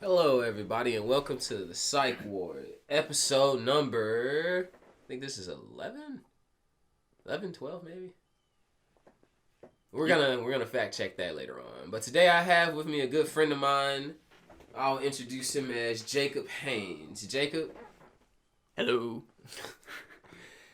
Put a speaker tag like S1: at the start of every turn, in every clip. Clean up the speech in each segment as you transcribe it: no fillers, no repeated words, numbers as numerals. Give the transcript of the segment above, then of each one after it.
S1: Hello, everybody, and welcome to the Psyche Ward, episode number. I think this is 11? 11, 12, maybe. We're gonna fact check that later on. But today I have with me a good friend of mine. I'll introduce him as Jacob Haines. Jacob.
S2: Hello.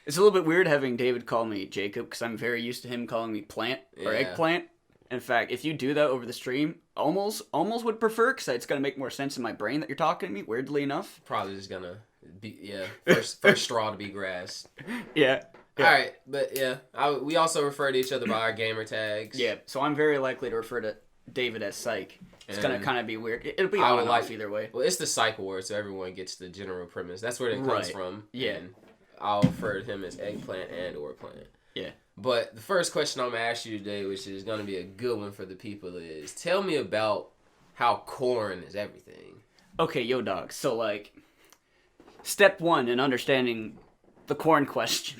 S2: It's a little bit weird having David call me Jacob because I'm very used to him calling me plant or eggplant. In fact, if you do that over the stream, almost would prefer because it's gonna make more sense in my brain that you're talking to me. Weirdly enough,
S1: Probably just gonna be first straw to be grass.
S2: yeah.
S1: All right, but we also refer to each other by our gamer tags.
S2: Yeah. So I'm very likely to refer to David as Psyche. It's gonna kind of be weird. It'll be on and off either way.
S1: Well, it's the Psyche Ward, so everyone gets the general premise. That's where it comes from.
S2: Yeah.
S1: And I'll refer to him as eggplant and or plant.
S2: Yeah.
S1: But the first question I'm going to ask you today, which is going to be a good one for the people, is tell me about how corn is everything.
S2: Okay, yo, dog. So, step one in understanding the corn question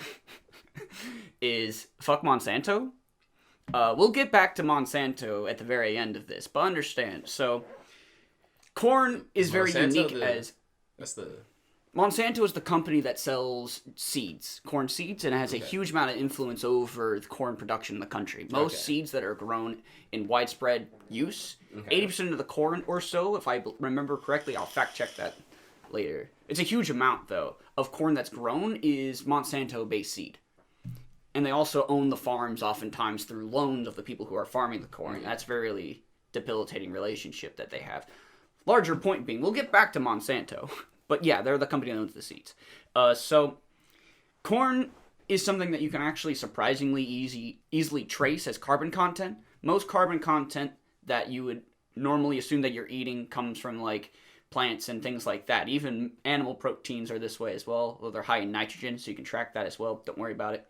S2: is fuck Monsanto. We'll get back to Monsanto at the very end of this, but understand. So, corn is very unique
S1: That's the...
S2: Monsanto is the company that sells seeds, corn seeds, and it has a huge amount of influence over the corn production in the country. Most seeds that are grown in widespread use, 80% of the corn or so, if I remember correctly, I'll fact check that later. It's a huge amount, though, of corn that's grown is Monsanto-based seed. And they also own the farms oftentimes through loans of the people who are farming the corn. That's a very debilitating relationship that they have. Larger point being, we'll get back to Monsanto. But yeah, they're the company that owns the seeds. So corn is something that you can actually surprisingly easily trace as carbon content. Most carbon content that you would normally assume that you're eating comes from plants and things like that. Even animal proteins are this way as well. They're high in nitrogen, so you can track that as well. Don't worry about it.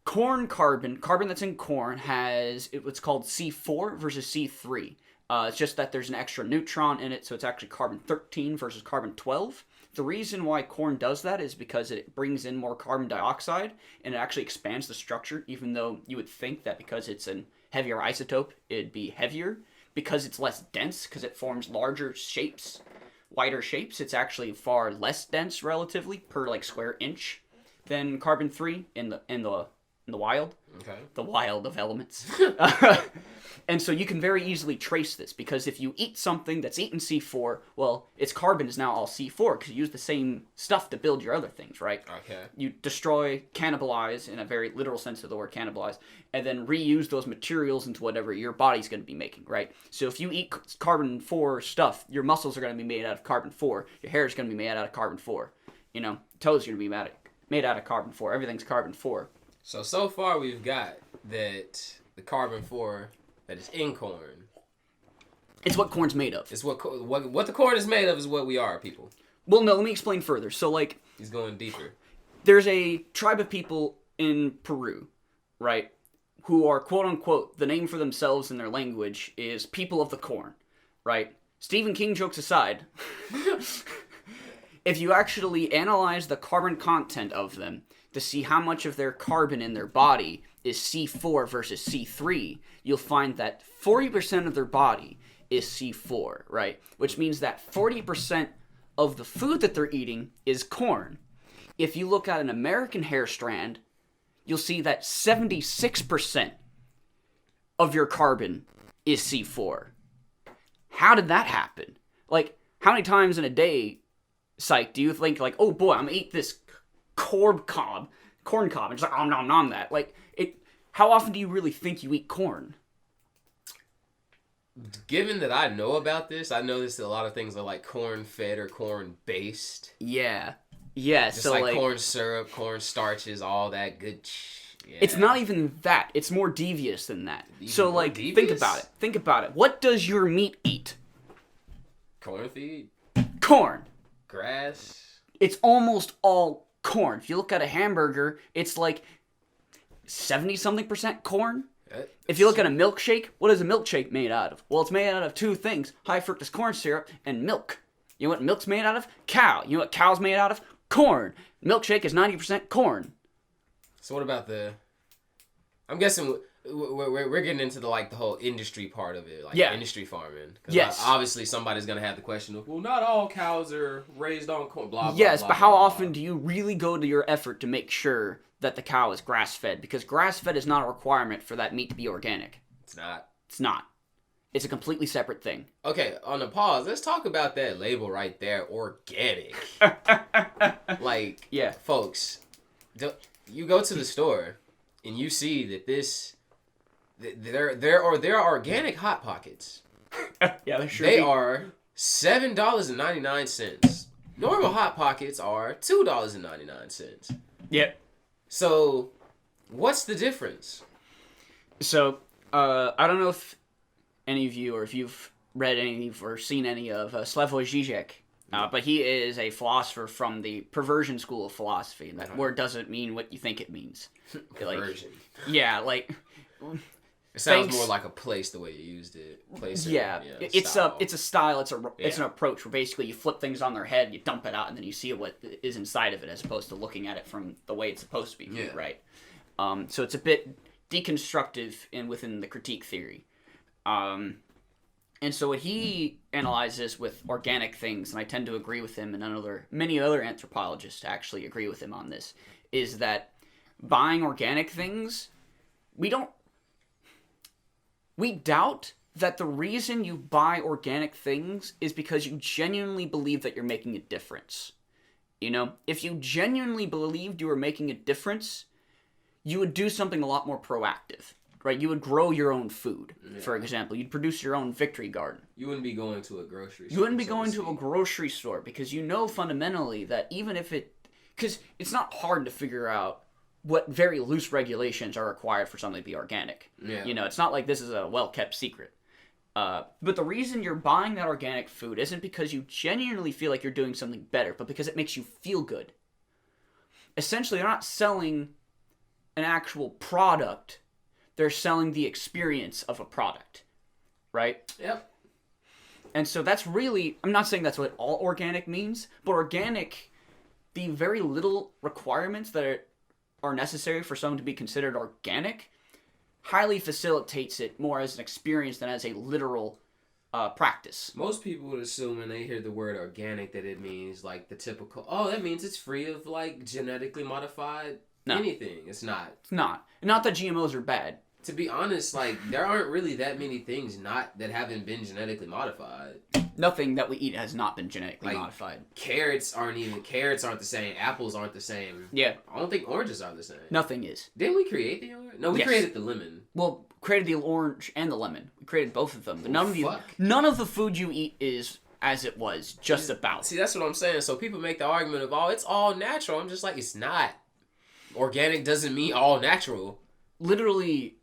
S2: Corn carbon that's in corn has what's called C4 versus C3. It's just that there's an extra neutron in it, so it's actually carbon-13 versus carbon-12. The reason why corn does that is because it brings in more carbon dioxide, and it actually expands the structure, even though you would think that because it's a heavier isotope, it'd be heavier. Because it's less dense, because it forms larger shapes, wider shapes, it's actually far less dense, relatively, per, square inch than carbon-3 in the wild.
S1: Okay.
S2: The wild of elements. And so you can very easily trace this, because if you eat something that's eaten C4, well, its carbon is now all C4, because you use the same stuff to build your other things, right?
S1: Okay.
S2: You destroy, cannibalize, in a very literal sense of the word cannibalize, and then reuse those materials into whatever your body's going to be making, right? So if you eat carbon-4 stuff, your muscles are going to be made out of carbon-4, your hair is going to be made out of carbon-4, toes are going to be made out of carbon-4, everything's carbon-4.
S1: So far we've got that the carbon-4 that is in corn.
S2: It's what corn's made of.
S1: It's what the corn is made of is what we are, people.
S2: Well, no, let me explain further. So,
S1: He's going deeper.
S2: There's a tribe of people in Peru, right, who are, quote-unquote, the name for themselves in their language is people of the corn, right? Stephen King jokes aside, if you actually analyze the carbon content of them to see how much of their carbon in their body is C4 versus C3, you'll find that 40% of their body is C4, right? Which means that 40% of the food that they're eating is corn. If you look at an American hair strand, you'll see that 76% of your carbon is C4. How did that happen? How many times in a day, Psych, do you think, oh boy, I'm gonna eat this corn cob, and just nom that. How often do you really think you eat corn?
S1: Given that I know about this, I know a lot of things are corn-fed or corn-based.
S2: Yeah.
S1: Just so corn syrup, corn starches, all that good yeah.
S2: It's not even that. It's more devious than that.
S1: Devious?
S2: Think about it. What does your meat eat?
S1: Corn feed?
S2: Corn.
S1: Grass?
S2: It's almost all corn. If you look at a hamburger, it's 70-something% corn. If you look at a milkshake, what is a milkshake made out of? Well, it's made out of two things, high fructose corn syrup and milk. You know what milk's made out of? Cow. You know what cow's made out of? Corn. Milkshake is 90% corn.
S1: So what about I'm guessing we're getting into the whole industry part of it, industry farming.
S2: Yes.
S1: Obviously, somebody's gonna have the question of, well, not all cows are raised on corn. Blah blah.
S2: Yes,
S1: blah,
S2: but
S1: blah,
S2: how
S1: blah,
S2: often
S1: blah.
S2: do you really go to your effort to make sure that the cow is grass fed? Because grass fed is not a requirement for that meat to be organic.
S1: It's not.
S2: It's not. It's a completely separate thing.
S1: Okay, on the pause, let's talk about that label right there, organic.
S2: Yeah,
S1: folks, you go to the store and you see that there are organic Hot Pockets.
S2: yeah, they sure
S1: They
S2: be.
S1: are $7.99. Normal Hot Pockets are $2.99.
S2: Yep.
S1: So, what's the difference?
S2: So, I don't know if any of you, or if you've read any or seen any of Slavoj Žižek, but he is a philosopher from the perversion school of philosophy, and that word doesn't mean what you think it means.
S1: Perversion.
S2: It
S1: sounds more like a place the way you used it.
S2: It's a style. It's an approach where basically you flip things on their head, you dump it out, and then you see what is inside of it, as opposed to looking at it from the way it's supposed to be viewed, right? So it's a bit deconstructive within the critique theory. And so what he analyzes with organic things, and I tend to agree with him, and many other anthropologists actually agree with him on this, is that buying organic things, we doubt that the reason you buy organic things is because you genuinely believe that you're making a difference. You know, if you genuinely believed you were making a difference, you would do something a lot more proactive. Right, you would grow your own food, for example. You'd produce your own victory garden.
S1: You wouldn't be going to a grocery store.
S2: You wouldn't be going to a grocery store because you know fundamentally that even if because it's not hard to figure out what very loose regulations are required for something to be organic.
S1: Yeah.
S2: You know, it's not like this is a well-kept secret. But the reason you're buying that organic food isn't because you genuinely feel like you're doing something better, but because it makes you feel good. Essentially, they're not selling an actual product. They're selling the experience of a product, right?
S1: Yep.
S2: And so that's really, I'm not saying that's what all organic means, but organic, the very little requirements that are necessary for something to be considered organic, highly facilitates it more as an experience than as a literal practice.
S1: Most people would assume when they hear the word organic that it means like the typical, that means it's free of genetically modified anything. It's not.
S2: It's not. Not that GMOs are bad.
S1: To be honest, there aren't really that many things that haven't been genetically modified.
S2: Nothing that we eat has not been genetically modified.
S1: Carrots aren't the same. Apples aren't the same.
S2: Yeah.
S1: I don't think oranges are the same.
S2: Nothing is.
S1: Didn't we create the orange? No, we created the lemon.
S2: Well, created the orange and the lemon. We created both of them. But none of the food you eat is as it was, just about.
S1: See, that's what I'm saying. So people make the argument of, it's all natural. I'm just like, it's not. Organic doesn't mean all natural.
S2: Literally,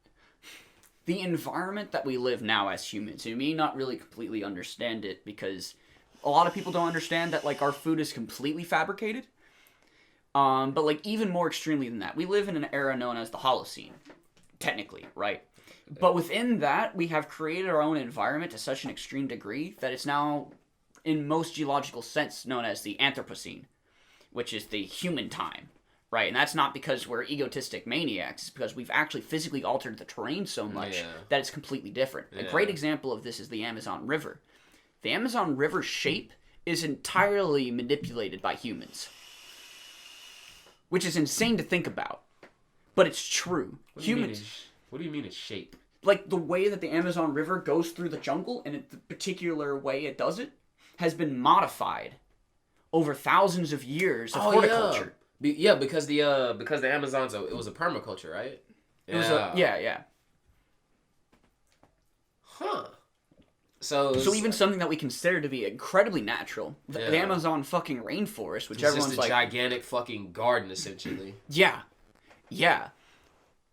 S2: the environment that we live now as humans, you may not really completely understand it because a lot of people don't understand that our food is completely fabricated. But even more extremely than that, we live in an era known as the Holocene, technically, right? But within that, we have created our own environment to such an extreme degree that it's now, in most geological sense, known as the Anthropocene, which is the human time. Right, and that's not because we're egotistic maniacs. It's because we've actually physically altered the terrain so much that it's completely different. A great example of this is the Amazon River. The Amazon River shape is entirely manipulated by humans. Which is insane to think about. But it's true.
S1: What do you mean it's shape?
S2: Like the way that the Amazon River goes through the jungle, and the particular way it does it, has been modified over thousands of years of horticulture.
S1: Yeah, because the Amazon's it was a permaculture, right?
S2: It was yeah.
S1: Huh.
S2: So even something that we consider to be incredibly natural, the Amazon fucking rainforest, which everyone's
S1: just a gigantic fucking garden, essentially.
S2: Yeah.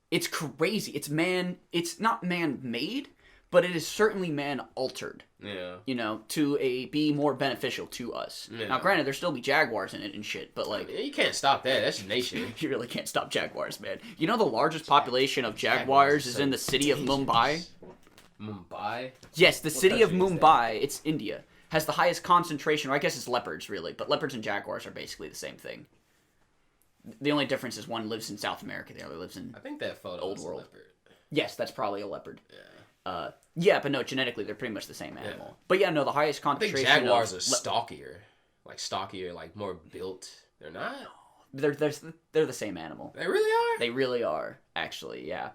S2: It's crazy. It's not man-made, but it is certainly man-altered.
S1: Yeah.
S2: To be more beneficial to us. Yeah. Now, granted, there'll still be jaguars in it and shit, but
S1: you can't stop that. That's nature.
S2: You really can't stop jaguars, man. The largest population of jaguars is in the city of Mumbai.
S1: Mumbai?
S2: Yes, the city of Mumbai, it's India, has the highest concentration, or I guess it's leopards, really, but leopards and jaguars are basically the same thing. The only difference is one lives in South America, the other lives in
S1: I think that photo
S2: Old
S1: was
S2: World.
S1: A leopard.
S2: Yes, that's probably a leopard.
S1: Yeah.
S2: Yeah, but no, genetically they're pretty much the same animal. Yeah. But yeah, no, the highest concentration.
S1: I think jaguars are stockier, like more built. They're not.
S2: They're the same animal.
S1: They really are.
S2: They really are, actually. Yeah.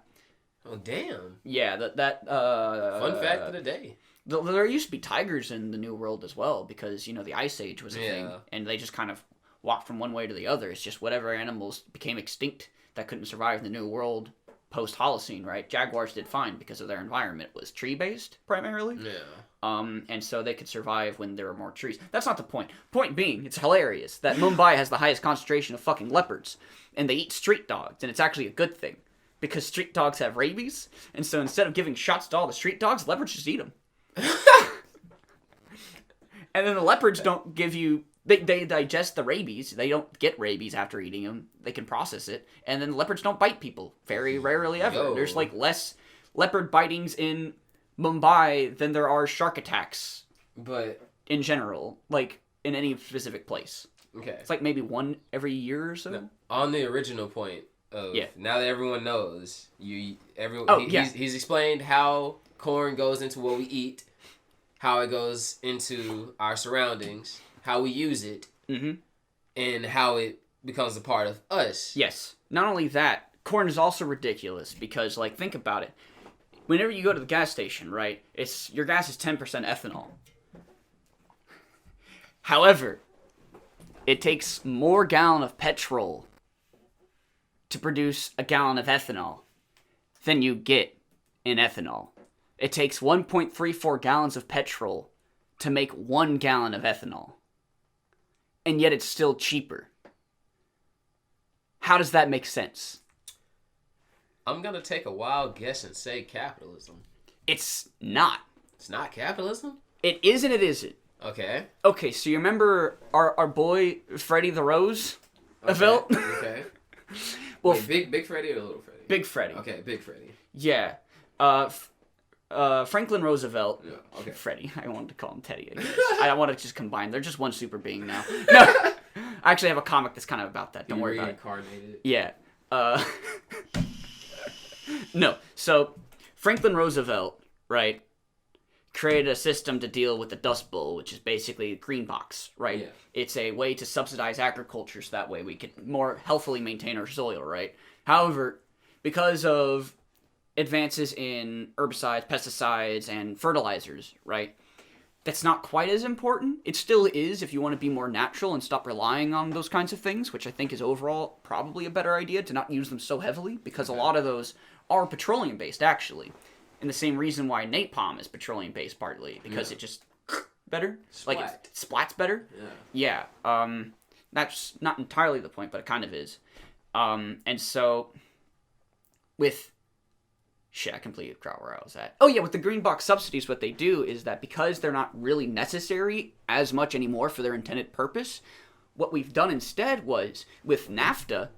S1: Oh damn.
S2: Yeah, that.
S1: Fun fact of the day.
S2: There used to be tigers in the New World as well because the Ice Age was a thing, and they just kind of walked from one way to the other. It's just whatever animals became extinct that couldn't survive in the New World post-Holocene, right? Jaguars did fine because of their environment. It was tree-based, primarily.
S1: Yeah.
S2: And so they could survive when there were more trees. That's not the point. Point being, it's hilarious that Mumbai has the highest concentration of fucking leopards, and they eat street dogs, and it's actually a good thing, because street dogs have rabies, and so instead of giving shots to all the street dogs, leopards just eat them. And then the leopards don't give you... They digest the rabies. They don't get rabies after eating them. They can process it. And then leopards don't bite people. Very rarely ever.
S1: Yo.
S2: There's less leopard bitings in Mumbai than there are shark attacks.
S1: But
S2: in general, in any specific place.
S1: Okay.
S2: It's maybe one every year or so.
S1: No, on the original point of now that everyone knows, he's explained how corn goes into what we eat, how it goes into our surroundings, how we use it, and how it becomes a part of us.
S2: Yes. Not only that, corn is also ridiculous because, think about it. Whenever you go to the gas station, right, your gas is 10% ethanol. However, it takes more gallon of petrol to produce a gallon of ethanol than you get in ethanol. It takes 1.34 gallons of petrol to make 1 gallon of ethanol. And yet it's still cheaper. How does that make sense?
S1: I'm going to take a wild guess and say capitalism.
S2: It's not.
S1: It's not capitalism?
S2: It is and it isn't.
S1: Okay.
S2: Okay, so you remember our boy Freddie the Rose?
S1: Okay.
S2: Well,
S1: wait, Big Freddie or Little Freddie?
S2: Big Freddie.
S1: Okay, Big Freddie.
S2: Yeah. Franklin Roosevelt.
S1: Yeah, okay.
S2: Freddie. I wanted to call him Teddy, I guess. I want to just combine. They're just one super being now. No. I actually have a comic that's kind of about that. Don't worry about it.
S1: Reincarnated.
S2: Yeah. No. So, Franklin Roosevelt, right, created a system to deal with the Dust Bowl, which is basically a green box, right?
S1: Yeah.
S2: It's a way to subsidize agriculture so that way we could more healthfully maintain our soil, right? However, because of advances in herbicides, pesticides, and fertilizers, right, that's not quite as important. It still is if you want to be more natural and stop relying on those kinds of things, which I think is overall probably a better idea to not use them so heavily, because a lot of those are petroleum-based, actually. And the same reason why napalm is petroleum-based, partly, because it just better. It splats better.
S1: Yeah.
S2: That's not entirely the point, but it kind of is. And so, with... Shit, I completely forgot where I was at. Oh yeah, with the green box subsidies, what they do is that because they're not really necessary as much anymore for their intended purpose, what we've done instead was, with NAFTA,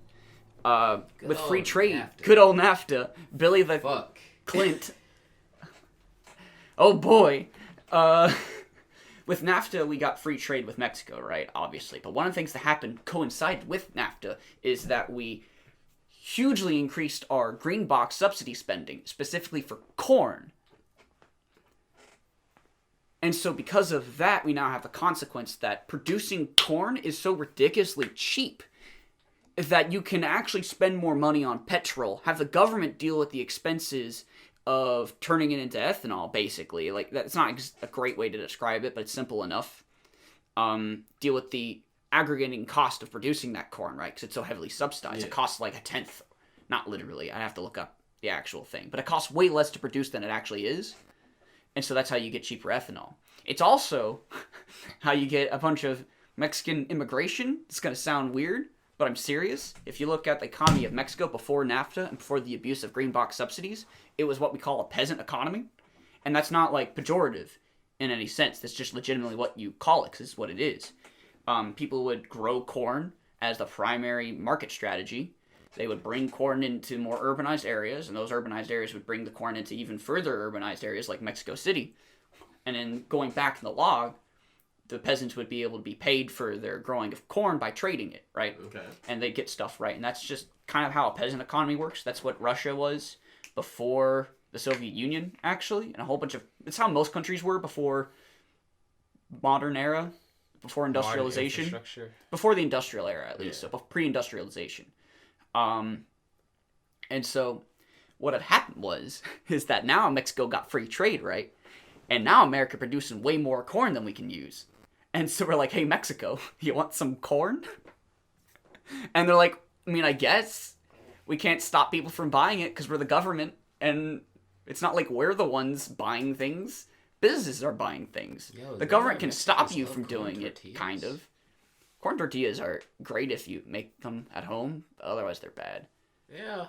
S2: with free trade, good old NAFTA, Billy the Clint. Oh boy. With NAFTA, we got free trade with Mexico, right? Obviously. But one of the things that happened coincided with NAFTA is that we hugely increased our green box subsidy spending, specifically for corn. And so because of that, we now have the consequence that producing corn is so ridiculously cheap that you can actually spend more money on petrol, have the government deal with the expenses of turning it into ethanol, basically. That's not a great way to describe it, but it's simple enough. Deal with the aggregating cost of producing that corn, right? Because it's so heavily subsidized.
S1: Yeah.
S2: It costs a tenth. Not literally. I have to look up the actual thing. But it costs way less to produce than it actually is. And so that's how you get cheaper ethanol. It's also how you get a bunch of Mexican immigration. It's going to sound weird, but I'm serious. If you look at the economy of Mexico before NAFTA and before the abuse of green box subsidies, it was what we call a peasant economy. And that's not pejorative in any sense. That's just legitimately what you call it, because it's what it is. People would grow corn as the primary market strategy. They would bring corn into more urbanized areas, and those urbanized areas would bring the corn into even further urbanized areas like Mexico City. And then going back to the log, the peasants would be able to be paid for their growing of corn by trading it, right?
S1: Okay.
S2: And they'd get stuff right. And that's just kind of how a peasant economy works. That's what Russia was before the Soviet Union, actually, and a whole bunch of... It's how most countries were before modern era, before industrialization. Before the industrial era, at least, so pre-industrialization. And so what had happened is that now Mexico got free trade, right? And now America producing way more corn than we can use. And so we're like, hey, Mexico, you want some corn? And they're like, I mean, I guess we can't stop people from buying it because we're the government. And it's not like we're the ones buying things. Businesses are buying things. Yo, the government can stop you from doing it, kind of. Corn tortillas are great if you make them at home. Otherwise, they're bad.
S1: Yeah.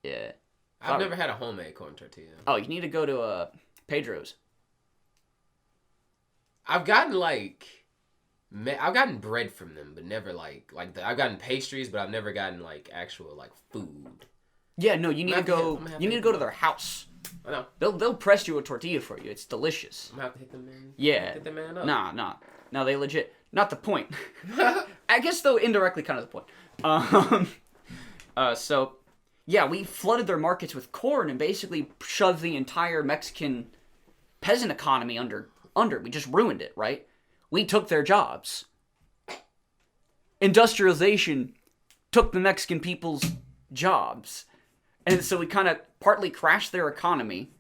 S2: Yeah.
S1: I've never had a homemade corn tortilla.
S2: Oh, you need to go to Pedro's.
S1: I've gotten bread from them, but never I've gotten pastries, but I've never gotten actual food.
S2: Yeah, no, you need to go. You need to go to their house.
S1: I know.
S2: They'll press you a tortilla for you. It's delicious.
S1: I'm gonna have to hit them man.
S2: Yeah.
S1: Hit them man up.
S2: Nah. No, they legit. Not the point. I guess though indirectly kind of the point. So yeah, we flooded their markets with corn and basically shoved the entire Mexican peasant economy under. We just ruined it, right? We took their jobs. Industrialization took the Mexican people's jobs. And so we kind of partly crashed their economy.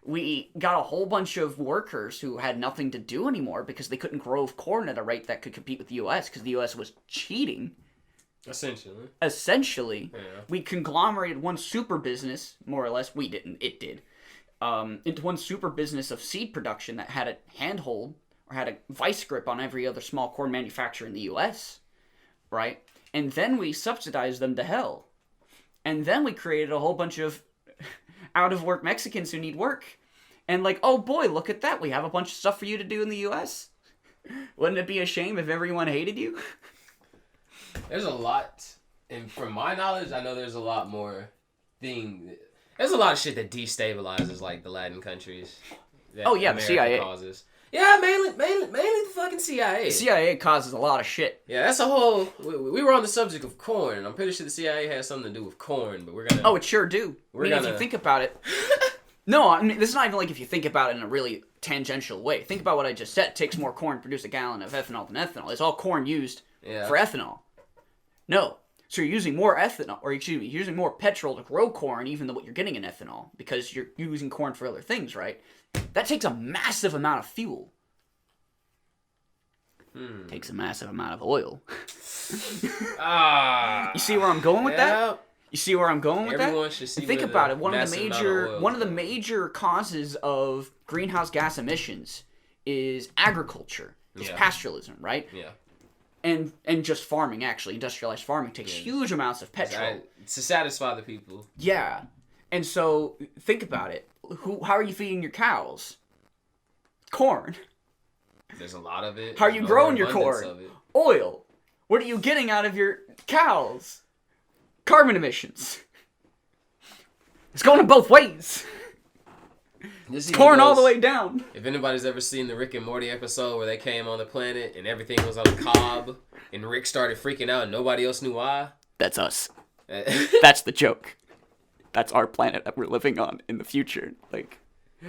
S2: We got a whole bunch of workers who had nothing to do anymore because they couldn't grow corn at a rate that could compete with the U.S. because the U.S. was cheating. Essentially. Yeah. We conglomerated one super business, more or less. We didn't. It did. Into one super business of seed production that had a handhold or had a vice grip on every other small corn manufacturer in the U.S., right? And then we subsidized them to hell. And then we created a whole bunch of out-of-work Mexicans who need work. And oh boy, look at that. We have a bunch of stuff for you to do in the U.S. Wouldn't it be a shame if everyone hated you?
S1: There's a lot, and from my knowledge, I know there's a lot more there's a lot of shit that destabilizes the Latin countries.
S2: Oh yeah, America the CIA
S1: causes. Yeah, mainly the fucking CIA.
S2: The CIA causes a lot of shit.
S1: Yeah, that's a whole. We were on the subject of corn, and I'm pretty sure the CIA has something to do with corn, but we're gonna.
S2: Oh, it sure do. If you think about it. No, I mean this is not even if you think about it in a really tangential way. Think about what I just said. It takes more corn to produce a gallon of ethanol than ethanol. It's all corn used for ethanol. No. So you're using more you're using more petrol to grow corn even than what you're getting in ethanol because you're using corn for other things, right? That takes a massive amount of fuel. Takes a massive amount of oil. You see where I'm going with that? You see where I'm going with
S1: Everyone should see.
S2: Think about it. One of the major causes of greenhouse gas emissions is agriculture. It's pastoralism, right?
S1: Yeah.
S2: And just farming, actually. Industrialized farming takes huge amounts of petrol.
S1: To satisfy the people.
S2: Yeah. And so, think about it. How are you feeding your cows? Corn.
S1: There's a lot of it.
S2: How are you growing your corn? Oil. What are you getting out of your cows? Carbon emissions. It's going in both ways. It's corn all the way down.
S1: If anybody's ever seen the Rick and Morty episode where they came on the planet and everything was on a cob and Rick started freaking out and nobody else knew why.
S2: That's us. That's the joke. That's our planet that we're living on in the future.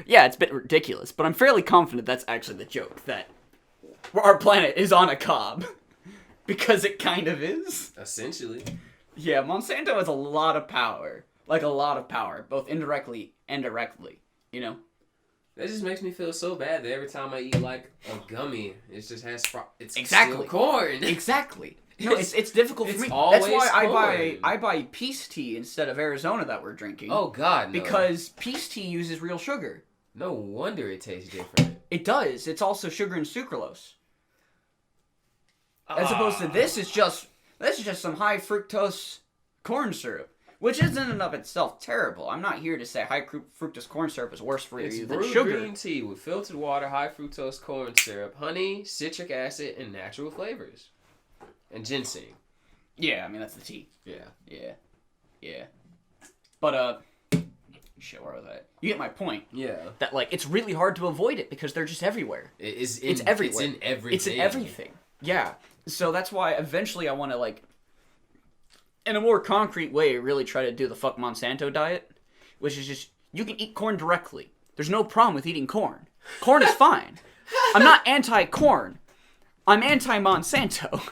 S2: Yeah, it's a bit ridiculous, but I'm fairly confident that's actually the joke, that our planet is on a cob. Because it kind of is.
S1: Essentially.
S2: Yeah, Monsanto has a lot of power. A lot of power, both indirectly and directly,
S1: That just makes me feel so bad that every time I eat a gummy, it just has it's
S2: exactly
S1: still corn.
S2: Exactly. No, it's difficult for me. That's why I buy Peace Tea instead of Arizona that we're drinking.
S1: Oh God, no.
S2: Because Peace Tea uses real sugar.
S1: No wonder it tastes different.
S2: It does. It's also sugar and sucralose. As opposed to this is just some high fructose corn syrup. Which is in and of itself terrible. I'm not here to say high fructose corn syrup is worse for you than sugar.
S1: Green tea with filtered water, high fructose corn syrup, honey, citric acid, and natural flavors. And ginseng.
S2: Yeah, I mean, that's the tea.
S1: Yeah.
S2: But, shit, where was I? You get my point.
S1: Yeah.
S2: That, it's really hard to avoid it because they're just everywhere. It's everywhere.
S1: It's in everything.
S2: It's in everything. Yeah. So that's why eventually I want to, in a more concrete way, really try to do the fuck Monsanto diet, which is just You can eat corn directly. There's no problem with eating corn. Corn is fine. I'm not anti-corn. I'm anti-Monsanto.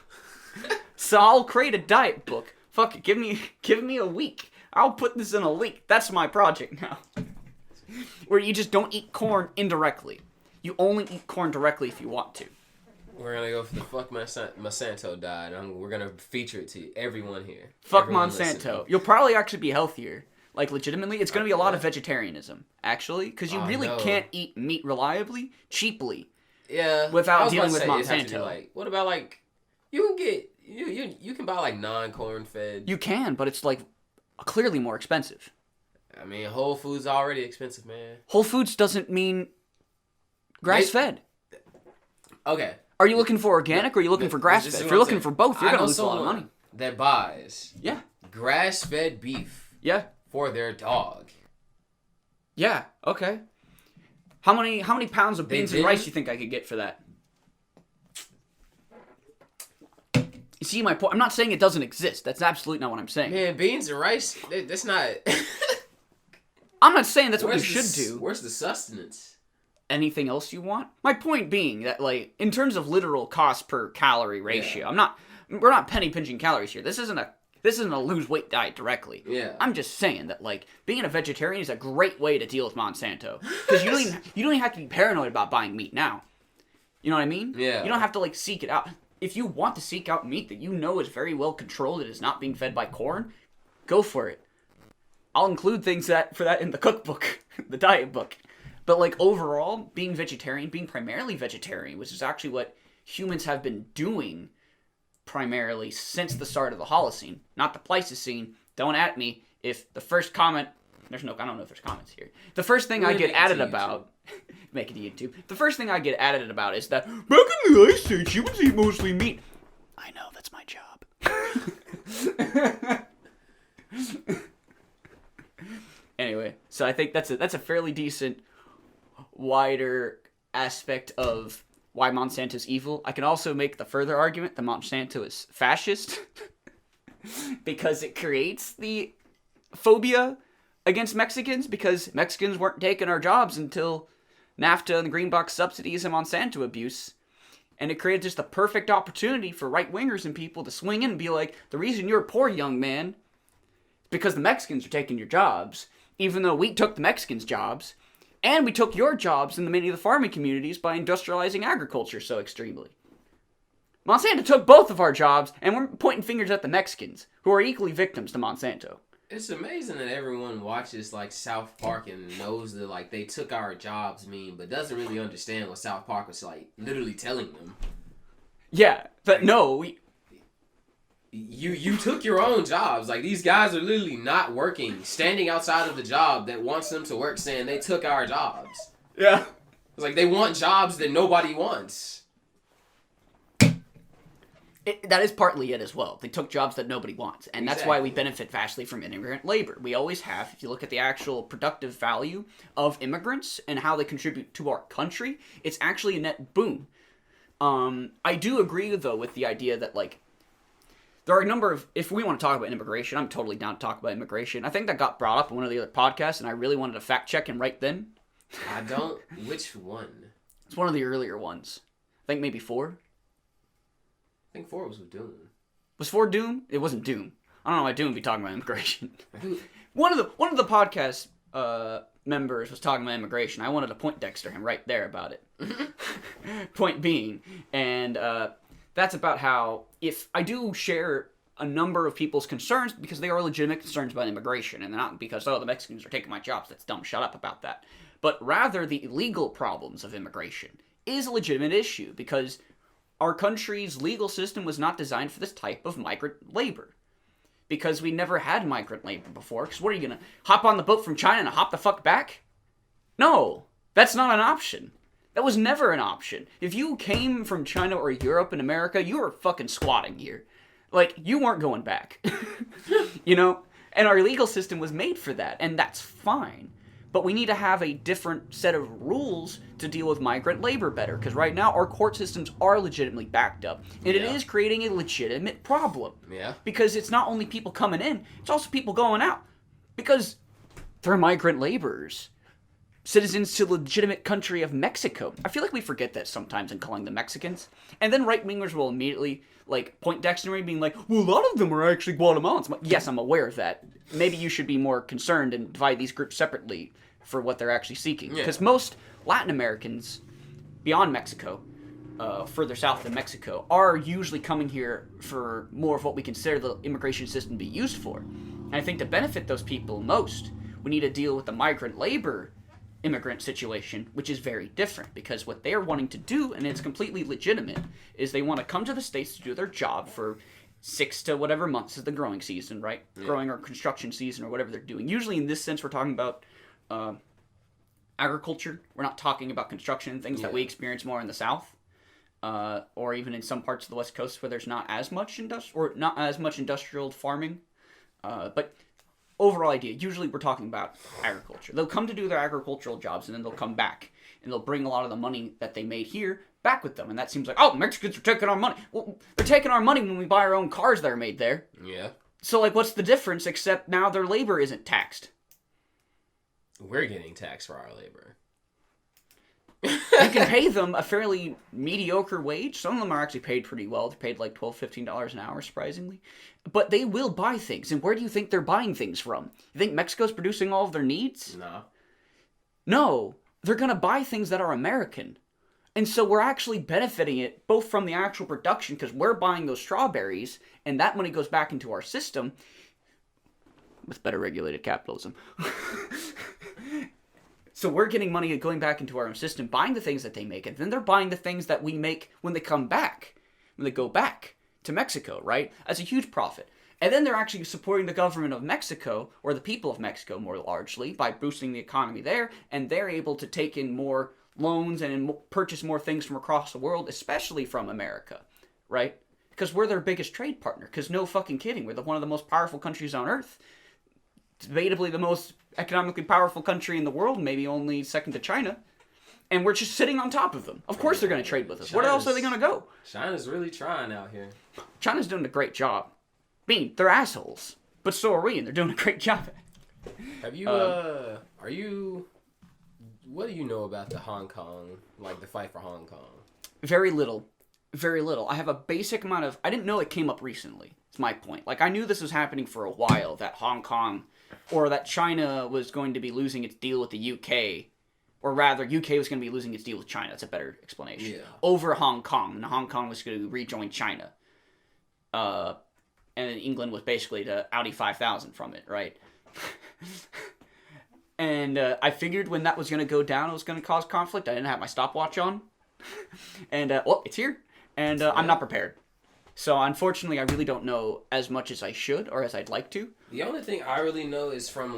S2: So I'll create a diet book. Fuck it, give me a week. I'll put this in a link. That's my project now. Where you just don't eat corn indirectly. You only eat corn directly if you want to.
S1: We're gonna go for the fuck Monsanto diet. We're gonna feature it to everyone here.
S2: Fuck everyone Monsanto. Listening. You'll probably actually be healthier. Like, legitimately, it's gonna be a lot of vegetarianism, actually. Because you really can't eat meat reliably, cheaply.
S1: Yeah.
S2: Without dealing with Monsanto.
S1: Like, what about, like, you can get, you can buy, like, non-corn fed.
S2: You can, but it's, like, clearly more expensive.
S1: I mean, Whole Foods is already expensive, man.
S2: Whole Foods doesn't mean grass-fed.
S1: Okay.
S2: Are you looking for organic or are you looking for grass-fed? If you're looking for both, you're going to lose a lot of money.
S1: That buys grass-fed beef for their dog.
S2: Yeah, okay. How many pounds of beans and rice do you think I could get for that? You see my point? I'm not saying it doesn't exist. That's absolutely not what I'm saying.
S1: Man, beans and rice, that's not...
S2: I'm not saying that's what you should do.
S1: Where's the sustenance?
S2: Anything else you want? My point being that, like, in terms of literal cost per calorie ratio, we're not penny pinching calories here. This isn't a lose weight diet directly.
S1: Yeah.
S2: I'm just saying that, like, being a vegetarian is a great way to deal with Monsanto. Because you don't even have to be paranoid about buying meat now. You know what I mean?
S1: Yeah.
S2: You don't have to, like, seek it out. If you want to seek out meat that you know is very well controlled and is not being fed by corn, go for it. I'll include things for that in the cookbook, the diet book. But, like, overall, being vegetarian, being primarily vegetarian, which is actually what humans have been doing primarily since the start of the Holocene, not the Pleistocene. Don't at me if the first comment... I don't know if there's comments here. The first thing I get added about... Make it to YouTube. The first thing I get added about is that, back in the Ice Age, humans eat mostly meat. I know, that's my job. Anyway, so I think that's a fairly decent, wider aspect of why Monsanto's evil. I can also make the further argument that Monsanto is fascist because it creates the phobia against Mexicans because Mexicans weren't taking our jobs until NAFTA and the Green Box subsidies and Monsanto abuse. And it created just the perfect opportunity for right-wingers and people to swing in and be like, the reason you're poor, young man, is because the Mexicans are taking your jobs, even though we took the Mexicans' jobs, and we took your jobs in many of the farming communities by industrializing agriculture so extremely. Monsanto took both of our jobs, and we're pointing fingers at the Mexicans, who are equally victims to Monsanto.
S1: It's amazing that everyone watches, like, South Park and knows that, like, they took our jobs meme, but doesn't really understand what South Park was, like, literally telling them.
S2: Yeah, but no,
S1: You took your own jobs. Like, these guys are literally not working, standing outside of the job that wants them to work, saying they took our jobs.
S2: Yeah.
S1: It's like, they want jobs that nobody wants.
S2: That is partly it as well. They took jobs that nobody wants. And that's why we benefit vastly from immigrant labor. We always have. If you look at the actual productive value of immigrants and how they contribute to our country, it's actually a net boom. I do agree, though, with the idea that, like, there are a number of... If we want to talk about immigration, I'm totally down to talk about immigration. I think that got brought up in one of the other podcasts, and I really wanted to fact-check him right then.
S1: I don't... Which one?
S2: It's one of the earlier ones. I think maybe 4.
S1: I think 4 was with Doom.
S2: Was 4 Doom? It wasn't Doom. I don't know why Doom would be talking about immigration. One of the podcast members was talking about immigration. I wanted to point Dexter him right there about it. Point being, and that's about how if I do share a number of people's concerns because they are legitimate concerns about immigration, and they're not because the Mexicans are taking my jobs. That's dumb. Shut up about that. But rather, the legal problems of immigration is a legitimate issue because our country's legal system was not designed for this type of migrant labor. Because we never had migrant labor before. Because what are you going to hop on the boat from China and hop the fuck back? No, that's not an option. That was never an option. If you came from China or Europe and America, you were fucking squatting here. Like, you weren't going back. You know? And our legal system was made for that, and that's fine. But we need to have a different set of rules to deal with migrant labor better, because right now our court systems are legitimately backed up, and it is creating a legitimate problem.
S1: Yeah.
S2: Because it's not only people coming in, it's also people going out. Because They're migrant laborers. Citizens to the legitimate country of Mexico. I feel like we forget that sometimes in calling them Mexicans. And then right-wingers will immediately, point dictionary being like, well, a lot of them are actually Guatemalans. I'm like, yes, I'm aware of that. Maybe you should be more concerned and divide these groups separately for what they're actually seeking. Because most Latin Americans, beyond Mexico, further south than Mexico, are usually coming here for more of what we consider the immigration system to be used for. And I think to benefit those people most, we need to deal with the migrant labor immigrant situation, which is very different, because what they're wanting to do, and it's completely legitimate, is they want to come to the States to do their job for 6 to whatever months is the growing season, right? Yeah. Growing or construction season or whatever they're doing. Usually in this sense we're talking about agriculture. We're not talking about construction, things that we experience more in the South. Or even in some parts of the West Coast where there's not as much industrial farming. But overall idea, usually we're talking about agriculture. They'll come to do their agricultural jobs, and then they'll come back, and they'll bring a lot of the money that they made here back with them. And that seems like, oh, Mexicans are taking our money. Well, they're taking our money when we buy our own cars that are made there.
S1: Yeah.
S2: So, what's the difference, except now their labor isn't taxed?
S1: We're getting taxed for our labor.
S2: You can pay them a fairly mediocre wage. Some of them are actually paid pretty well. They're paid like $12, $15 an hour, surprisingly. But they will buy things. And where do you think they're buying things from? You think Mexico's producing all of their needs? No. They're going to buy things that are American. And so we're actually benefiting it both from the actual production, because we're buying those strawberries, and that money goes back into our system with better regulated capitalism. So we're getting money going back into our own system, buying the things that they make, and then they're buying the things that we make when they come back, when they go back to Mexico, right? That's a huge profit. And then they're actually supporting the government of Mexico, or the people of Mexico more largely, by boosting the economy there, and they're able to take in more loans and purchase more things from across the world, especially from America, right? Because we're their biggest trade partner, because no fucking kidding, we're one of the most powerful countries on Earth. Debatably the most economically powerful country in the world, maybe only second to China, and we're just sitting on top of them. Of course they're going to trade with us. Where else are they going to go?
S1: China's really trying out here.
S2: China's doing a great job. I mean, they're assholes, but so are we, and they're doing a great job.
S1: Have you, what do you know about the Hong Kong, the fight for Hong Kong?
S2: Very little. Very little. I have a basic amount of, I didn't know it came up recently. It's my point. I knew this was happening for a while, that Hong Kong, or that China was going to be losing its deal with the UK, or rather, UK was going to be losing its deal with China. That's a better explanation. Yeah. Over Hong Kong, and Hong Kong was going to rejoin China. And England was basically to Audi 5000 from it, right? And I figured when that was going to go down, it was going to cause conflict. I didn't have my stopwatch on. And, it's here. And I'm not prepared. So, unfortunately, I really don't know as much as I should or as I'd like to.
S1: The only thing I really know is from,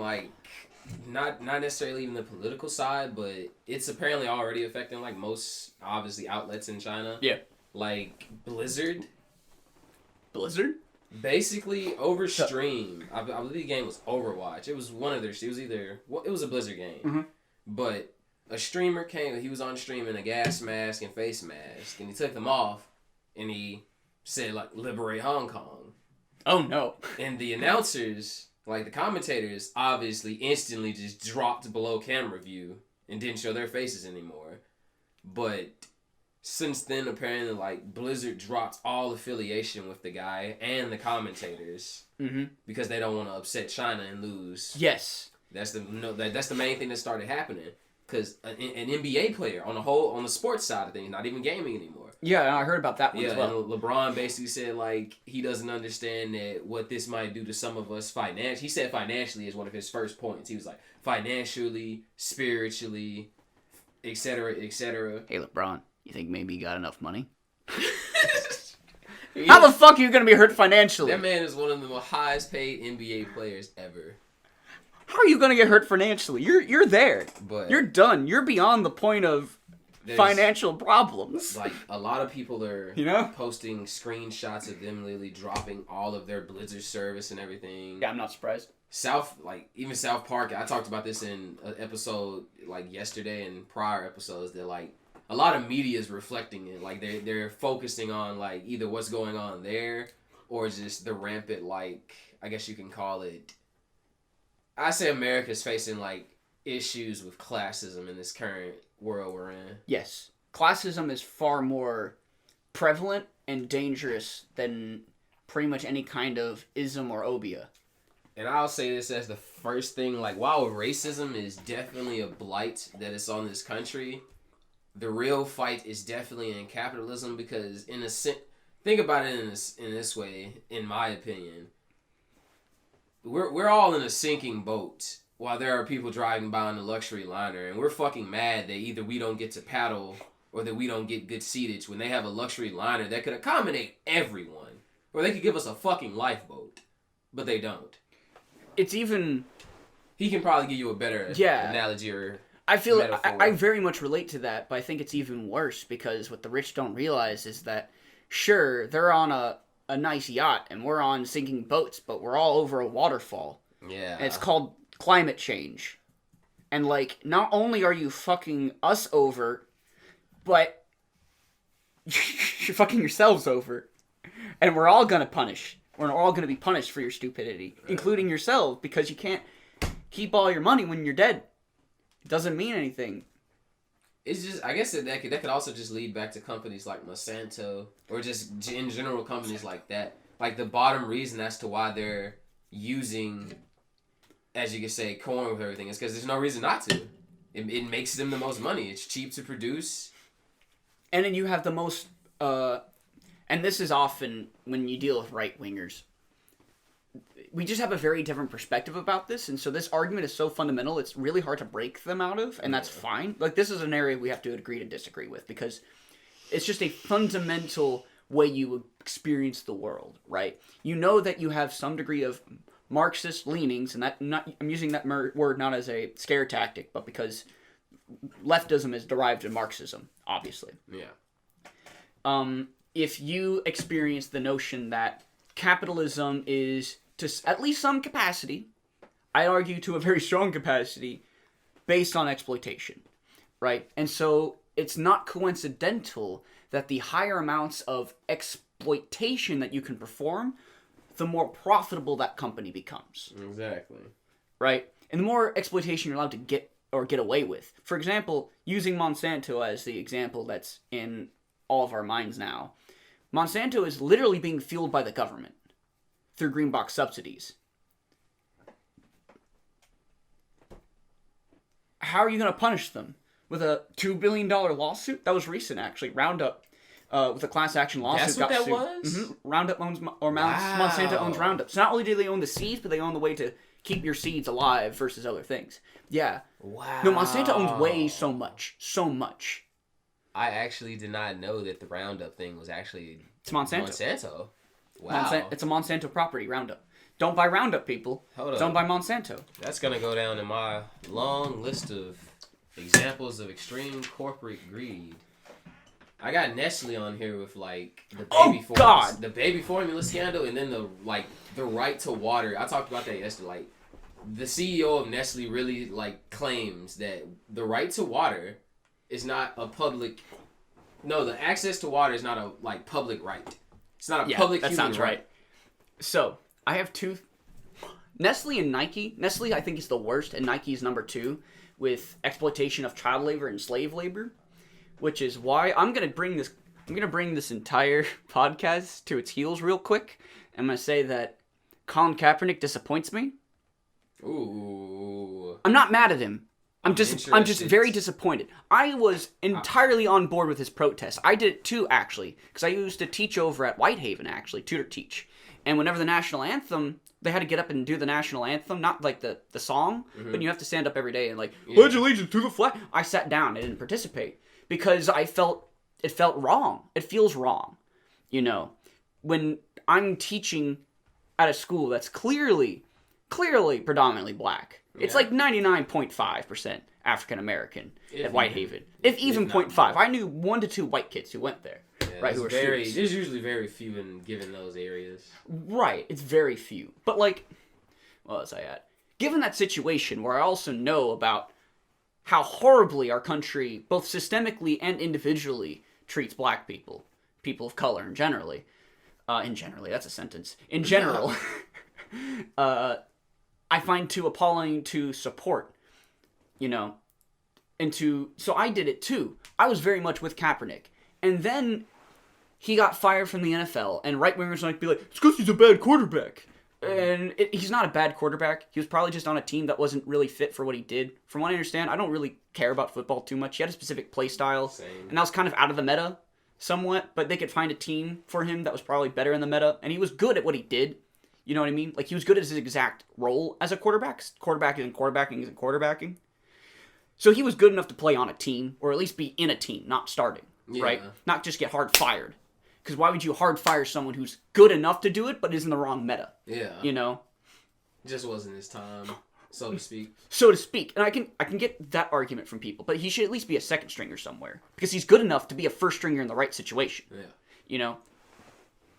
S1: not necessarily even the political side, but it's apparently already affecting, most, obviously, outlets in China.
S2: Yeah.
S1: Blizzard.
S2: Blizzard?
S1: Basically, over stream, I believe the game was Overwatch. It was one of their, it was a Blizzard game. Mm-hmm. But a streamer came, he was on stream in a gas mask and face mask, and he took them off, and he said, liberate Hong Kong.
S2: Oh, no.
S1: And the announcers, the commentators, obviously instantly just dropped below camera view and didn't show their faces anymore. But since then, apparently, Blizzard dropped all affiliation with the guy and the commentators because they don't want to upset China and lose.
S2: Yes.
S1: That's the main thing that started happening. Because an NBA player on the sports side of things, not even gaming anymore.
S2: Yeah, I heard about that one as well.
S1: And LeBron basically said, he doesn't understand that what this might do to some of us financially. He said financially is one of his first points. He was like, financially, spiritually, et cetera, et cetera.
S2: Hey, LeBron, you think maybe you got enough money? How the fuck are you going to be hurt financially?
S1: That man is one of the highest paid NBA players ever.
S2: How are you going to get hurt financially? You're there. But you're done. You're beyond the point of financial problems.
S1: A lot of people are posting screenshots of them literally dropping all of their Blizzard service and everything.
S2: Yeah, I'm not surprised.
S1: Even South Park, I talked about this in an episode yesterday and prior episodes, that a lot of media is reflecting it. They're focusing on either what's going on there or just the rampant I guess you can call it I say America's facing, like, issues with classism in this current world we're in.
S2: Yes. Classism is far more prevalent and dangerous than pretty much any kind of ism or obia.
S1: And I'll say this as the first thing, like, while racism is definitely a blight that is on this country, the real fight is definitely in capitalism, because in a sense, think about it in this way, in my opinion. We're all in a sinking boat while there are people driving by on a luxury liner, and we're fucking mad that either we don't get to paddle or that we don't get good seatage when they have a luxury liner that could accommodate everyone, or they could give us a fucking lifeboat, but they don't.
S2: It's even...
S1: He can probably give you a better analogy or
S2: I feel metaphor. I very much relate to that, but I think it's even worse because what the rich don't realize is that, sure, they're on a nice yacht and we're on sinking boats, but we're all over a waterfall.
S1: Yeah.
S2: And it's called climate change. And, like, not only are you fucking us over, but you're fucking yourselves over. And we're all gonna punish. We're all gonna be punished for your stupidity, including yourself, because you can't keep all your money when you're dead. It doesn't mean anything.
S1: It's just, I guess that could also just lead back to companies like Monsanto, or just in general companies like that. Like, the bottom reason as to why they're using, as you could say, corn with everything is because there's no reason not to. It makes them the most money. It's cheap to produce.
S2: And then you have the most, and this is often when you deal with right-wingers. We just have a very different perspective about this, and so this argument is so fundamental, it's really hard to break them out of, and that's fine. Like, this is an area we have to agree to disagree with, because it's just a fundamental way you experience the world, right? You know that you have some degree of Marxist leanings, and I'm using that word not as a scare tactic, but because leftism is derived in Marxism, obviously.
S1: Yeah.
S2: If you experience the notion that capitalism is, to at least some capacity, I argue to a very strong capacity, based on exploitation, right? And so it's not coincidental that the higher amounts of exploitation that you can perform, the more profitable that company becomes.
S1: Exactly.
S2: Right? And the more exploitation you're allowed to get away with. For example, using Monsanto as the example that's in all of our minds now, Monsanto is literally being fueled by the government through green box subsidies. How are you going to punish them? With a $2 billion lawsuit? That was recent, actually. Roundup, with a class action lawsuit,
S1: got sued. That's what that was?
S2: Mm-hmm. Roundup owns, Monsanto owns Roundup. So not only do they own the seeds, but they own the way to keep your seeds alive versus other things. Yeah.
S1: Wow.
S2: No, Monsanto owns way so much. So much.
S1: I actually did not know that the Roundup thing was actually...
S2: It's Monsanto.
S1: Monsanto. Wow.
S2: It's a Monsanto property, Roundup. Don't buy Roundup, people.
S1: Hold up.
S2: Don't buy Monsanto.
S1: That's going to go down in my long list of examples of extreme corporate greed. I got Nestle on here with, like, the baby formula.
S2: God.
S1: The baby formula scandal, and then the right to water. I talked about that yesterday. Like, the CEO of Nestle really, like, claims that the right to water is not a public... No, the access to water is not a, like, public right. It's not a public human
S2: sounds
S1: right.
S2: So, I have two... Nestle and Nike. Nestle, I think, is the worst, and Nike is number 2, with exploitation of child labor and slave labor, which is why I'm going to bring this entire podcast to its heels real quick. I'm going to say that Colin Kaepernick disappoints me.
S1: Ooh.
S2: I'm not mad at him. I'm just very disappointed. I was entirely on board with his protest. I did it too, actually, because I used to teach over at Whitehaven, actually, tutor teach. And whenever the national anthem, they had to get up and do the national anthem, not like the song, but you have to stand up every day and like, pledge allegiance to the flag. I sat down, I didn't participate, because it felt wrong. It feels wrong, you know, when I'm teaching at a school that's clearly predominantly black. It's like 99.5% African American at Whitehaven. If even 0.5. I knew 1 to 2 white kids who went there.
S1: Yeah,
S2: right, who were students.
S1: There's usually very few given those areas.
S2: Right, it's very few. But like, what was I at? Given that situation where I also know about how horribly our country, both systemically and individually, treats black people, people of color in generally, that's a sentence. In general, I find too appalling to support, you know, so I did it too. I was very much with Kaepernick. And then he got fired from the NFL, and right-wingers be like, it's because he's a bad quarterback. And he's not a bad quarterback. He was probably just on a team that wasn't really fit for what he did. From what I understand, I don't really care about football too much. He had a specific play style, and that was kind of out of the meta somewhat, but they could find a team for him that was probably better in the meta, and he was good at what he did. You know what I mean? Like, he was good at his exact role as a quarterback. Quarterbacking and quarterbacking isn't quarterbacking. So he was good enough to play on a team, or at least be in a team, not starting, right? Not just get hard fired. Because why would you hard fire someone who's good enough to do it, but is in the wrong meta? Yeah. You know?
S1: Just wasn't his time, so to speak.
S2: So to speak. And I can get that argument from people, but he should at least be a second stringer somewhere. Because he's good enough to be a first stringer in the right situation. Yeah. You know?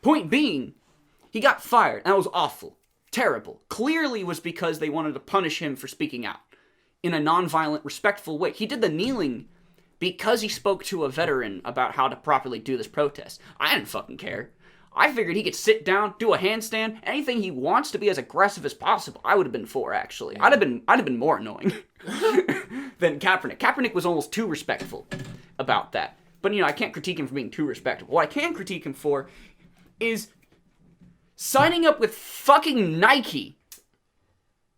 S2: Point being, he got fired. That was awful. Terrible. Clearly was because they wanted to punish him for speaking out in a non-violent, respectful way. He did the kneeling because he spoke to a veteran about how to properly do this protest. I didn't fucking care. I figured he could sit down, do a handstand, anything he wants to be as aggressive as possible. I would have been for, actually. Yeah. I'd have been more annoying than Kaepernick. Kaepernick was almost too respectful about that. But, you know, I can't critique him for being too respectful. What I can critique him for is signing up with fucking Nike.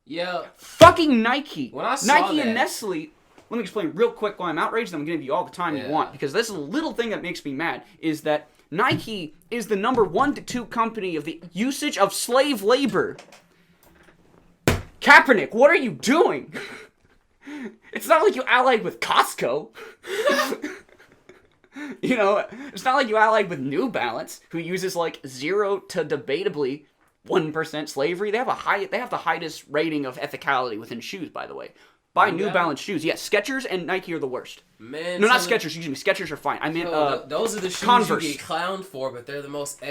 S1: Yeah.
S2: Fucking Nike.
S1: When I saw
S2: Nike
S1: that,
S2: and Nestle. Let me explain real quick why I'm outraged, and I'm going to give you all the time you want, because this is a little thing that makes me mad, is that Nike is the number 1 to 2 company of the usage of slave labor. Kaepernick, what are you doing? It's not like you allied with Costco. You know, it's not like you allied with New Balance, who uses like 0 to debatably 1% slavery. They have the highest rating of ethicality within shoes, by the way. Buy New Balance shoes. Yeah, Skechers and Nike are the worst. Man, no, not Skechers. Excuse me. Skechers are fine. I mean,
S1: those are the shoes Converse. You get clowned for, but they're the most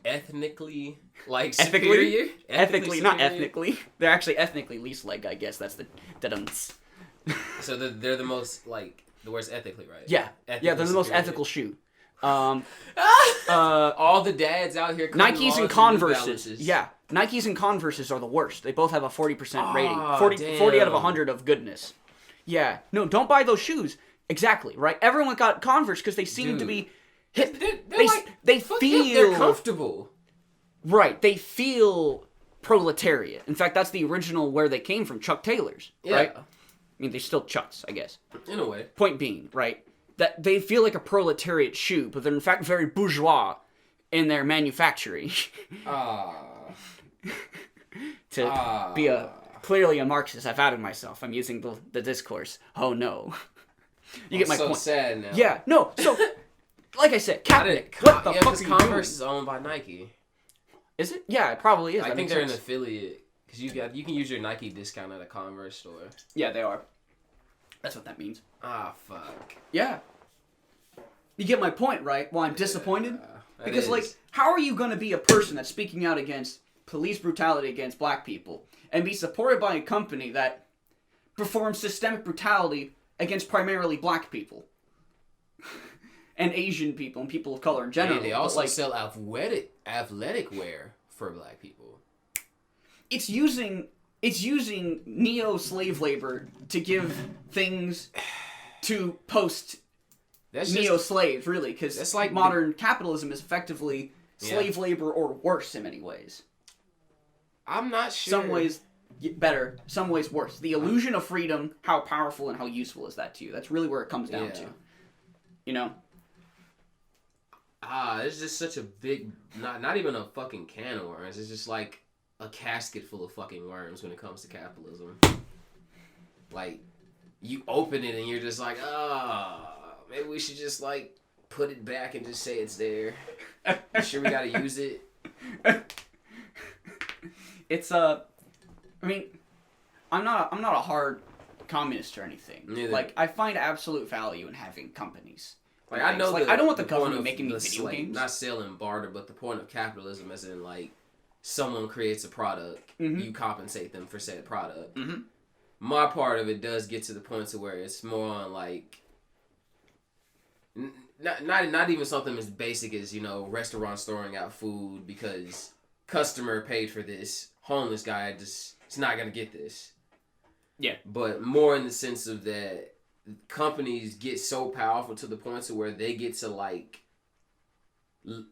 S1: ethnically like superior.
S2: Ethically, not ethnically. They're actually ethnically least like. I guess that's the dunce.
S1: So they're the most like the worst ethically, right?
S2: Yeah, they're the most ethical shoe.
S1: All the dads out here.
S2: Nikes and Converses. Yeah. Nikes and Converses are the worst. They both have a 40% rating. 40 out of 100 of goodness. Yeah. No, don't buy those shoes. Exactly, right? Everyone got Converse because they seem to be hip. They feel...
S1: They're comfortable.
S2: Right. They feel proletariat. In fact, that's the original where they came from, Chuck Taylor's. Yeah. Right? I mean, they're still Chucks, I guess.
S1: In a way.
S2: Point being, right? That they feel like a proletariat shoe, but they're in fact very bourgeois in their manufacturing. To be clearly a Marxist, I've outed myself. I'm using the discourse. Oh no. You get my point.
S1: So sad now.
S2: Yeah, no, so, like I said, Kaepernick, what the fuck are you doing?
S1: Converse is owned by Nike.
S2: Is it? Yeah, it probably is.
S1: I think they're an affiliate, because you can use your Nike discount at a Converse store.
S2: Yeah, they are. That's what that means.
S1: Fuck.
S2: Yeah. You get my point, right? Well, I'm disappointed. Because, like, how are you going to be a person that's speaking out against police brutality against black people and be supported by a company that performs systemic brutality against primarily black people and Asian people and people of color in general?
S1: And they also sell athletic wear for black people.
S2: It's using neo-slave labor to give things to neo-slaves, really, because that's like modern capitalism is effectively slave labor or worse in many ways.
S1: I'm not sure.
S2: Some ways better, some ways worse. The illusion of freedom, how powerful and how useful is that to you? That's really where it comes down to. You know?
S1: It's just such a big, not even a fucking can of worms. It's just like a casket full of fucking worms when it comes to capitalism. Like, you open it and you're just like, maybe we should just like put it back and just say it's there. You sure we gotta use it?
S2: It's I mean, I'm not a hard communist or anything.
S1: Neither.
S2: Like, I find absolute value in having companies.
S1: Like, I know,
S2: like, I don't want the government making me video games.
S1: Not selling barter, but the point of capitalism, as in like, someone creates a product, you compensate them for said product. Mm-hmm. My part of it does get to the point to where it's more on like, not even something as basic as, you know, restaurants throwing out food because customer paid for this. Homeless guy just it's not gonna get this.
S2: Yeah.
S1: But more in the sense of that companies get so powerful to the point to where they get to like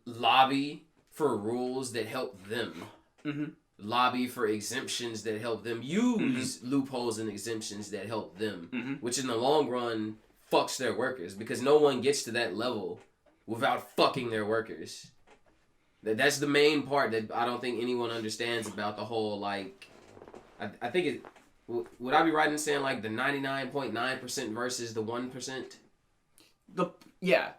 S1: lobby for rules that help them. Mm-hmm. Lobby for exemptions that help them. Use loopholes and exemptions that help them. Which in the long run fucks their workers. Because no one gets to that level without fucking their workers. That's the main part that I don't think anyone understands about the whole, like... I think it... Would I be right in saying, like, the 99.9% versus the 1%?
S2: Yeah,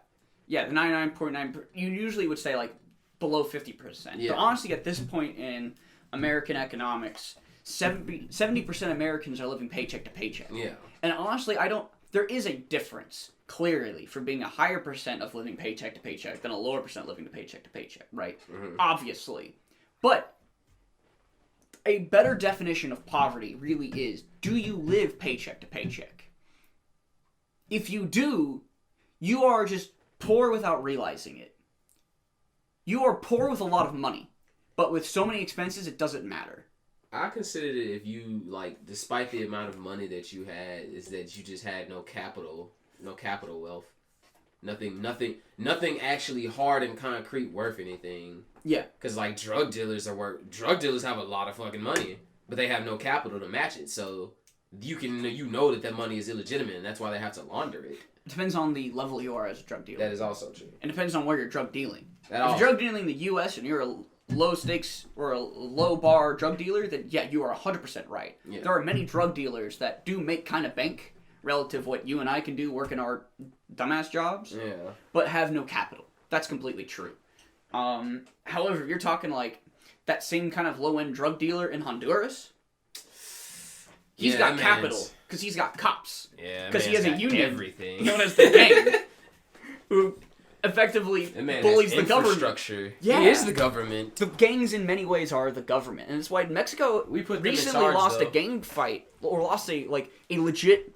S2: the 99.9%. You usually would say, like, below 50%. Yeah. But honestly, at this point in American economics, 70% Americans are living paycheck to paycheck. Yeah. And honestly, there is a difference, clearly, for being a higher percent of living paycheck to paycheck than a lower percent living paycheck to paycheck, right? Mm-hmm. Obviously. But a better definition of poverty really is, do you live paycheck to paycheck? If you do, you are just poor without realizing it. You are poor with a lot of money, but with so many expenses, it doesn't matter.
S1: I considered it if you, like, despite the amount of money that you had, is that you just had no capital wealth. Nothing actually hard and concrete worth anything. Yeah. Because, like, drug dealers have a lot of fucking money, but they have no capital to match it. So you know that money is illegitimate, and that's why they have to launder it.
S2: It depends on the level you are as a drug dealer.
S1: That is also true.
S2: And it depends on where you're drug dealing. If you're drug dealing in the U.S. and you're a low stakes or a low bar drug dealer, then yeah, you are 100% right. Yeah. There are many drug dealers that do make kind of bank relative to what you and I can do working our dumbass jobs, but have no capital. That's completely true. However, if you're talking like that same kind of low-end drug dealer in Honduras, he's got capital because he's got cops. Yeah, because he has a union known as the gang, who effectively bullies the government.
S1: Yeah, he is the government.
S2: The gangs in many ways are the government, and it's why Mexico recently lost a gang fight or lost a legit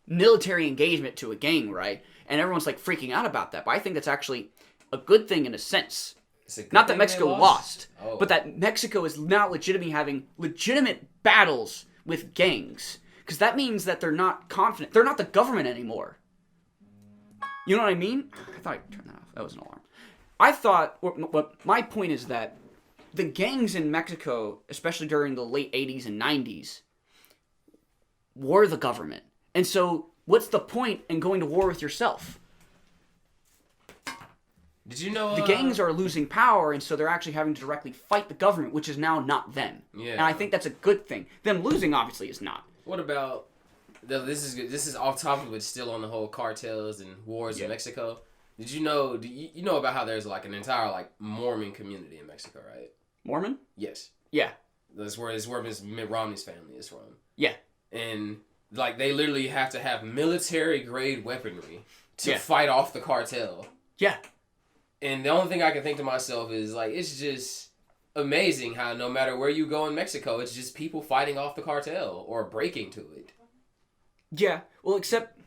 S2: military engagement to a gang, right? And everyone's like freaking out about that. But I think that's actually a good thing in a sense. Not that Mexico lost, but that Mexico is now legitimately having legitimate battles with gangs. Because that means that they're not confident. They're not the government anymore. You know what I mean? I thought I turned that off. That was an alarm. I thought, what my point is that the gangs in Mexico, especially during the late 80s and 90s, were the government. And so, what's the point in going to war with yourself?
S1: Did you know...
S2: The gangs are losing power, and so they're actually having to directly fight the government, which is now not them. Yeah. And I think that's a good thing. Them losing, obviously, is not.
S1: What about... This is off topic, but still on the whole cartels and wars in Mexico. Did you know... You know about how there's like an entire Mormon community in Mexico, right?
S2: Mormon?
S1: Yes.
S2: Yeah.
S1: That's where Mitt Romney's family is from.
S2: Yeah.
S1: And... they literally have to have military-grade weaponry to fight off the cartel. Yeah. And the only thing I can think to myself is, it's just amazing how no matter where you go in Mexico, it's just people fighting off the cartel or breaking to it.
S2: Yeah. Well, except...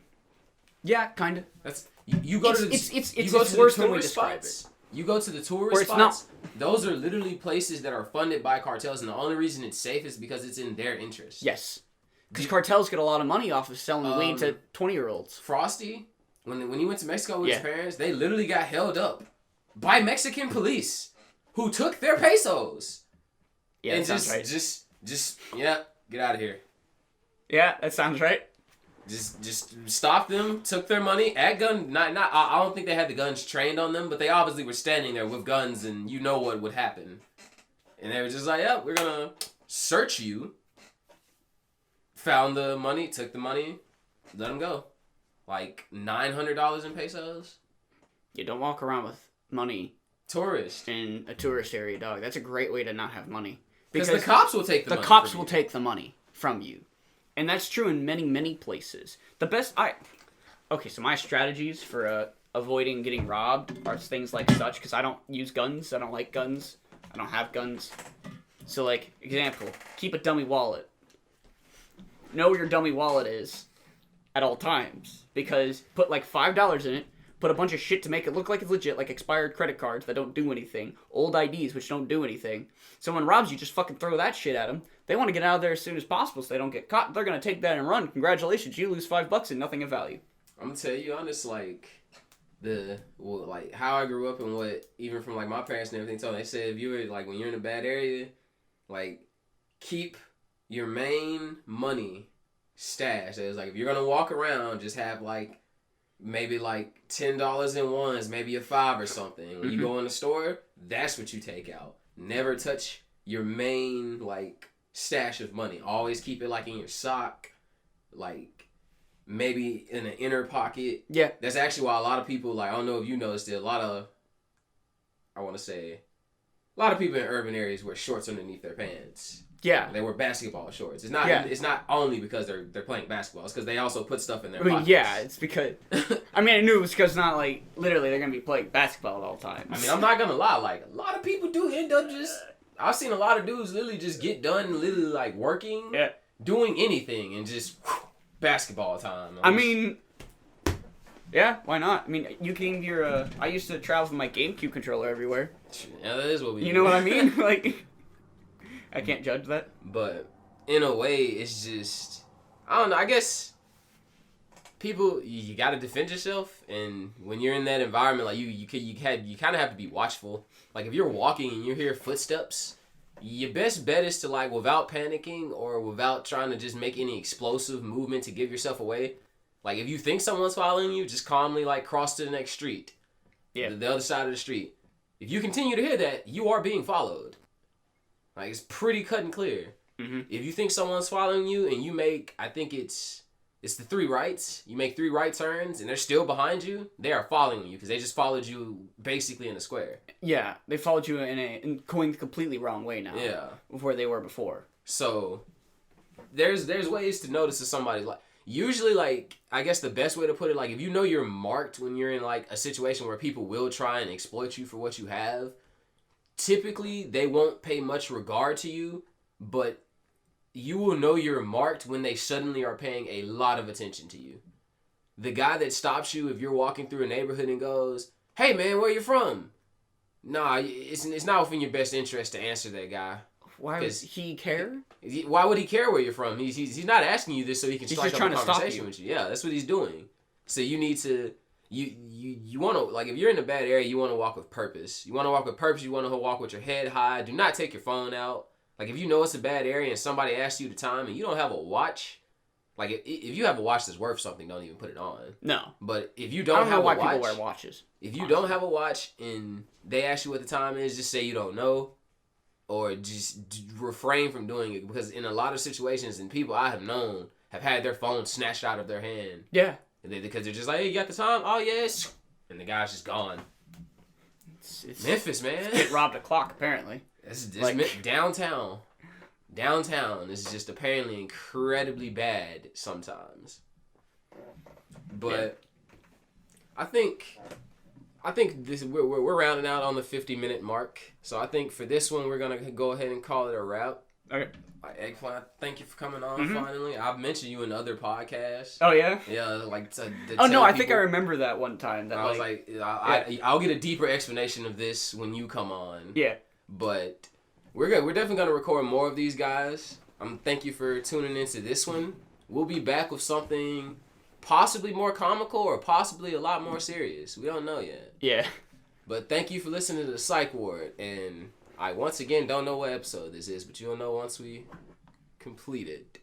S2: Yeah, kind of.
S1: You go to the tourist spots. You go to the tourist spots. Those are literally places that are funded by cartels, and the only reason it's safe is because it's in their interest.
S2: Yes. Because cartels get a lot of money off of selling weed to 20-year-olds.
S1: Frosty, when he went to Mexico with his parents, they literally got held up by Mexican police who took their pesos. Yeah, and that sounds right. Get out of here.
S2: Yeah, that sounds right.
S1: Just stopped them, took their money at gun. I don't think they had the guns trained on them, but they obviously were standing there with guns, and you know what would happen. And they were just like, "Yeah, we're gonna search you." Found the money, took the money, let them go. $900 in pesos.
S2: You don't walk around with money.
S1: Tourist.
S2: In a tourist area, dog. That's a great way to not have money.
S1: Because the cops will take the money.
S2: The cops will take the money from you. And that's true in many, many places. Okay, so my strategies for avoiding getting robbed are things like such, because I don't use guns. I don't like guns. I don't have guns. So, example, keep a dummy wallet. Know where your dummy wallet is at all times, because put $5 in it, put a bunch of shit to make it look like it's legit, like expired credit cards that don't do anything, old IDs which don't do anything. Someone robs you, just fucking throw that shit at them. They want to get out of there as soon as possible so they don't get caught. They're going to take that and run. Congratulations, you lose $5 and nothing of value.
S1: I'm gonna tell you honest, like how I grew up and what even from like my parents and everything told me. They said if you were like when you're in a bad area, like keep your main money stashed. It's like if you're gonna walk around, just have like maybe like $10 in ones, maybe a $5 or something. When you go in the store, that's what you take out. Never touch your main like stash of money. Always keep it like in your sock, like maybe in an inner pocket.
S2: Yeah.
S1: That's actually why a lot of people, like, I don't know if you noticed it, a lot of people in urban areas wear shorts underneath their pants.
S2: Yeah.
S1: They wear basketball shorts. It's not only because they're playing basketball. It's because they also put stuff in their pockets.
S2: Yeah, it's because... I mean, I knew it was because not, like, literally they're going to be playing basketball all the time.
S1: I mean, I'm not going to lie. Like, a lot of people do end up just... I've seen a lot of dudes literally just get done literally, like, working, doing anything, and just... basketball time.
S2: I mean, yeah, why not? I mean, you can your. I used to travel with my GameCube controller everywhere.
S1: Yeah, that is what we do.
S2: You know what I mean? Like, I can't judge that.
S1: But in a way, it's just I don't know. I guess people you got to defend yourself, and when you're in that environment, like you kind of have to be watchful. Like if you're walking and you hear footsteps. Your best bet is to, like, without panicking or without trying to just make any explosive movement to give yourself away. Like, if you think someone's following you, just calmly, like, cross to the next street.
S2: Yeah.
S1: The other side of the street. If you continue to hear that, you are being followed. Like, it's pretty cut and clear.
S2: Mm-hmm.
S1: If you think someone's following you and you make, I think it's the 3 rights. You make 3 right turns and they're still behind you. They are following you because they just followed you basically in a square.
S2: Yeah, they followed you in going the completely wrong way now.
S1: Yeah,
S2: where they were before.
S1: So there's ways to notice if somebody's like. Usually, like I guess the best way to put it, like if you know you're marked when you're in like a situation where people will try and exploit you for what you have. Typically, they won't pay much regard to you, but you will know you're marked when they suddenly are paying a lot of attention to you. The guy that stops you if you're walking through a neighborhood and goes, "Hey man, where you from?" Nah, it's not within your best interest to answer that guy.
S2: Why would he care?
S1: Why would he care where you're from? He's not asking you this so he can strike up a conversation with you. Yeah, that's what he's doing. So you need to you want to, like, if you're in a bad area, you want to walk with purpose. You want to walk with purpose. You want to walk with your head high. Do not take your phone out. Like, if you know it's a bad area and somebody asks you the time and you don't have a watch, like, if you have a watch that's worth something, don't even put it on.
S2: No.
S1: But if you don't have a watch... I don't know why people wear
S2: watches.
S1: If you don't have a watch and they ask you what the time is, just say you don't know. Or just refrain from doing it. Because in a lot of situations, and people I have known have had their phone snatched out of their hand.
S2: Yeah.
S1: Because they're just like, hey, you got the time? Oh, yes. And the guy's just gone. It's Memphis, man.
S2: Get robbed a clock, apparently.
S1: It's like, downtown. Downtown is just apparently incredibly bad sometimes. But I think this we're rounding out on the 50-minute mark. So I think for this one we're gonna go ahead and call it a wrap.
S2: Okay.
S1: Eggplant, thank you for coming on. Finally, I've mentioned you in other podcasts.
S2: Oh yeah.
S1: Yeah, like.
S2: I think I remember that one time. That
S1: I was like, I'll get a deeper explanation of this when you come on.
S2: Yeah.
S1: But we're good. We're definitely gonna record more of these guys. Thank you for tuning into this one. We'll be back with something possibly more comical or possibly a lot more serious. We don't know yet.
S2: Yeah.
S1: But thank you for listening to the Psyche Ward. And I once again don't know what episode this is, but you'll know once we complete it.